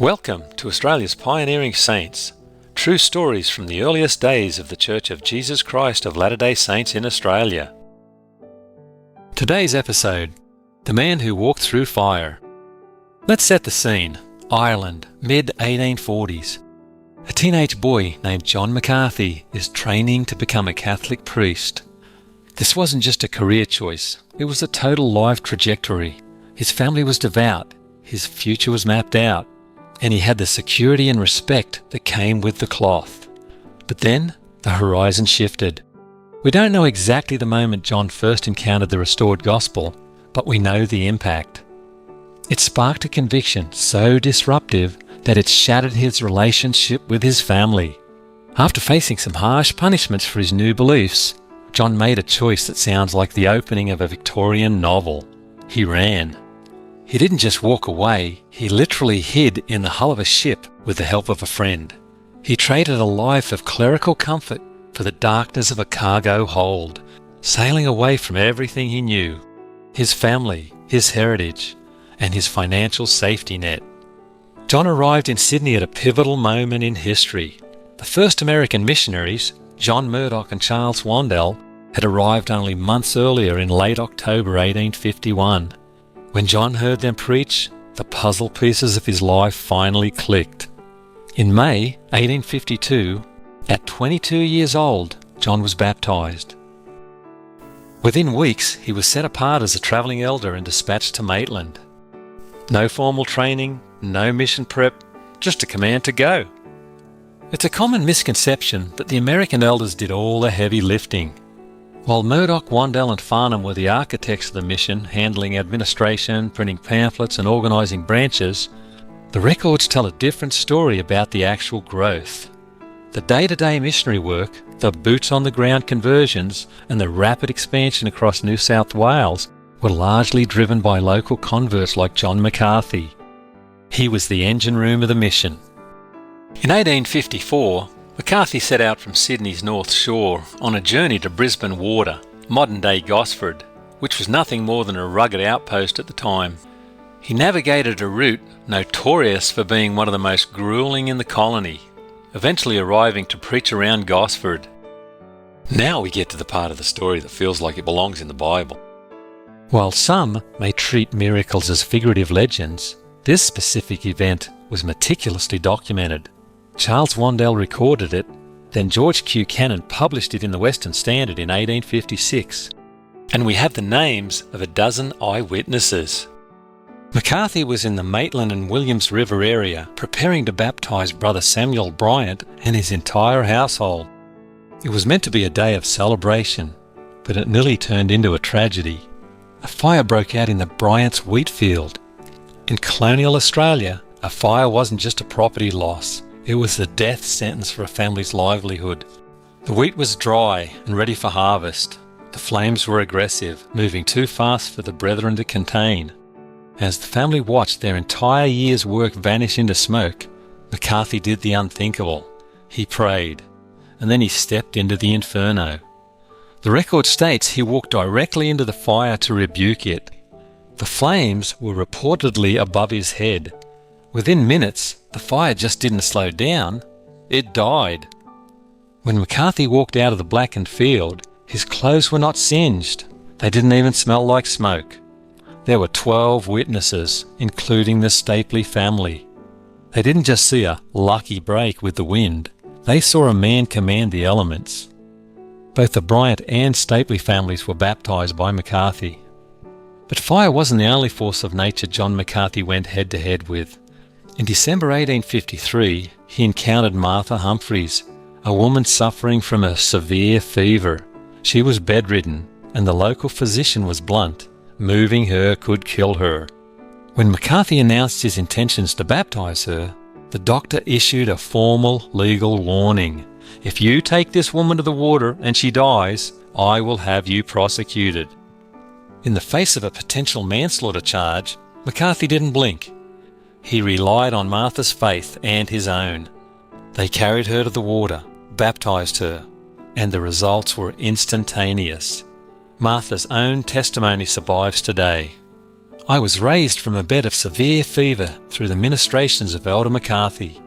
Welcome to Australia's Pioneering Saints, true stories from the earliest days of the Church of Jesus Christ of Latter-day Saints in Australia. Today's episode, The Man Who Walked Through Fire. Let's set the scene. Ireland, mid-1840s. A teenage boy named John McCarthy is training to become a Catholic priest. This wasn't just a career choice, it was a total life trajectory. His family was devout, his future was mapped out, and he had the security and respect that came with the cloth. But then, the horizon shifted. We don't know exactly the moment John first encountered the restored gospel, but we know the impact. It sparked a conviction so disruptive that it shattered his relationship with his family. After facing some harsh punishments for his new beliefs, John made a choice that sounds like the opening of a Victorian novel. He ran. He didn't just walk away, he literally hid in the hull of a ship with the help of a friend. He traded a life of clerical comfort for the darkness of a cargo hold, sailing away from everything he knew, his family, his heritage, and his financial safety net. John arrived in Sydney at a pivotal moment in history. The first American missionaries, John Murdoch and Charles Wandel, had arrived only months earlier in late October 1851. When John heard them preach, the puzzle pieces of his life finally clicked. In May 1852, at 22 years old, John was baptized. Within weeks, he was set apart as a travelling elder and dispatched to Maitland. No formal training, no mission prep, just a command to go. It's a common misconception that the American elders did all the heavy lifting. While Murdoch, Wandel and Farnham were the architects of the mission, handling administration, printing pamphlets and organising branches, the records tell a different story about the actual growth. The day-to-day missionary work, the boots-on-the-ground conversions and the rapid expansion across New South Wales were largely driven by local converts like John McCarthy. He was the engine room of the mission. In 1854, McCarthy set out from Sydney's North Shore on a journey to Brisbane Water, modern-day Gosford, which was nothing more than a rugged outpost at the time. He navigated a route notorious for being one of the most grueling in the colony, eventually arriving to preach around Gosford. Now we get to the part of the story that feels like it belongs in the Bible. While some may treat miracles as figurative legends, this specific event was meticulously documented. Charles Wandel recorded it, then George Q. Cannon published it in the Western Standard in 1856. And we have the names of a dozen eyewitnesses. McCarthy was in the Maitland and Williams River area preparing to baptize Brother Samuel Bryant and his entire household. It was meant to be a day of celebration, but it nearly turned into a tragedy. A fire broke out in the Bryant's wheat field. In colonial Australia, a fire wasn't just a property loss. It was the death sentence for a family's livelihood. The wheat was dry and ready for harvest. The flames were aggressive, moving too fast for the brethren to contain. As the family watched their entire year's work vanish into smoke, McCarthy did the unthinkable. He prayed, and then he stepped into the inferno. The record states he walked directly into the fire to rebuke it. The flames were reportedly above his head. Within minutes, the fire just didn't slow down, it died. When McCarthy walked out of the blackened field, his clothes were not singed. They didn't even smell like smoke. There were 12 witnesses, including the Stapley family. They didn't just see a lucky break with the wind, they saw a man command the elements. Both the Bryant and Stapley families were baptized by McCarthy. But fire wasn't the only force of nature John McCarthy went head-to-head with. In December 1853, he encountered Martha Humphreys, a woman suffering from a severe fever. She was bedridden, and the local physician was blunt. Moving her could kill her. When McCarthy announced his intentions to baptize her, the doctor issued a formal legal warning. If you take this woman to the water and she dies, I will have you prosecuted. In the face of a potential manslaughter charge, McCarthy didn't blink. He relied on Martha's faith and his own. They carried her to the water, baptized her, and the results were instantaneous. Martha's own testimony survives today. I was raised from a bed of severe fever through the ministrations of Elder McCarthy.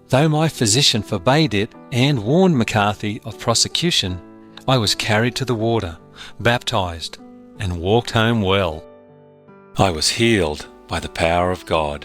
Though my physician forbade it and warned McCarthy of prosecution, I was carried to the water, baptized, and walked home well. I was healed by the power of God.